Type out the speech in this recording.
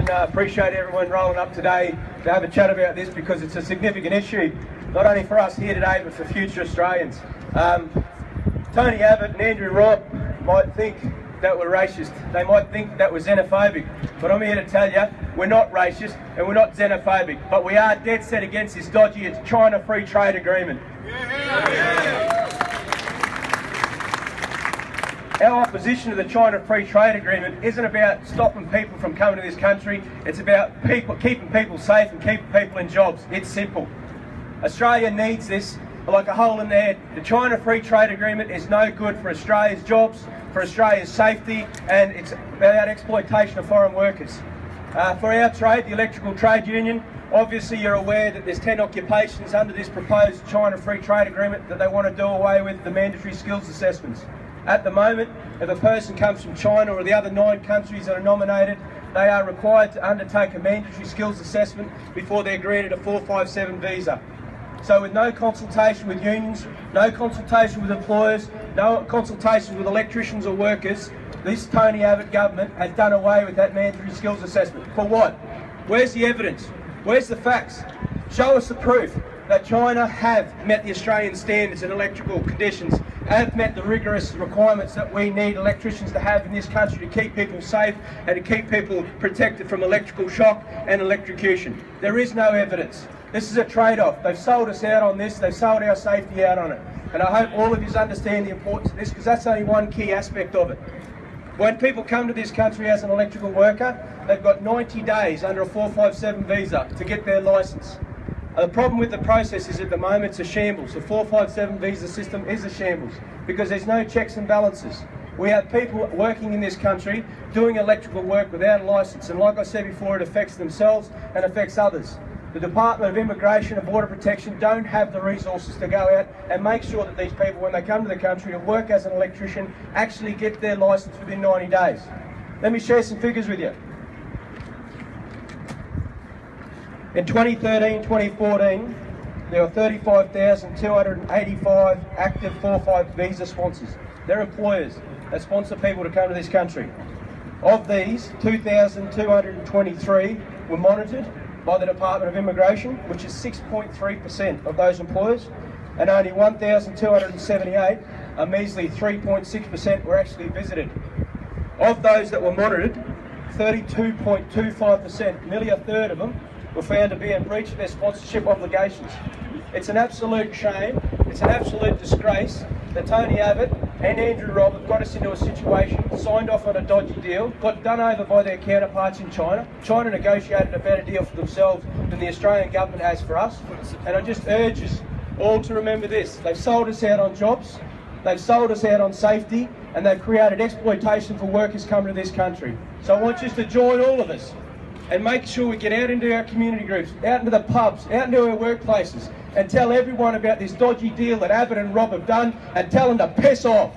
appreciate everyone rolling up today to have a chat about this because it's a significant issue, not only for us here today but for future Australians. Tony Abbott and Andrew Robb might think that we're racist. They might think that we're xenophobic. But I'm here to tell you, we're not racist and we're not xenophobic. But we are dead set against this dodgy China free trade agreement. Our opposition to the China free trade agreement isn't about stopping people from coming to this country. It's about keeping people safe and keeping people in jobs. It's simple. Australia needs this like a hole in the head. The China free trade agreement is no good for Australia's jobs, for Australia's safety, and it's about exploitation of foreign workers. For our trade, the Electrical Trade Union, obviously you're aware that there's 10 occupations under this proposed China free trade agreement that they want to do away with the mandatory skills assessments. At the moment, if a person comes from China or the other 9 countries that are nominated, they are required to undertake a mandatory skills assessment before they're granted a 457 visa. So with no consultation with unions, no consultation with employers, no consultation with electricians or workers, this Tony Abbott government has done away with that mandatory skills assessment. For what? Where's the evidence? Where's the facts? Show us the proof that China have met the Australian standards and electrical conditions, have met the rigorous requirements that we need electricians to have in this country to keep people safe and to keep people protected from electrical shock and electrocution. There is no evidence. This is a trade-off. They've sold us out on this, they've sold our safety out on it. And I hope all of you understand the importance of this, because that's only one key aspect of it. When people come to this country as an electrical worker, they've got 90 days under a 457 visa to get their licence. The problem with the process is at the moment it's a shambles. The 457 visa system is a shambles because there's no checks and balances. We have people working in this country doing electrical work without a licence, and like I said before, it affects themselves and affects others. The Department of Immigration and Border Protection don't have the resources to go out and make sure that these people, when they come to the country to work as an electrician, actually get their licence within 90 days. Let me share some figures with you. In 2013-2014, there were 35,285 active 4-5 visa sponsors. They're employers that sponsor people to come to this country. Of these, 2,223 were monitored by the Department of Immigration, which is 6.3% of those employers, and only 1,278, a measly 3.6%, were actually visited. Of those that were monitored, 32.25%, nearly a third of them, were found to be in breach of their sponsorship obligations. It's an absolute shame, it's an absolute disgrace that Tony Abbott and Andrew Robb have got us into a situation, signed off on a dodgy deal, got done over by their counterparts in China. China negotiated a better deal for themselves than the Australian government has for us. And I just urge us all to remember this. They've sold us out on jobs, they've sold us out on safety, and they've created exploitation for workers coming to this country. So I want you to join all of us and make sure we get out into our community groups, out into the pubs, out into our workplaces, and tell everyone about this dodgy deal that Abbott and Robb have done, and tell them to piss off.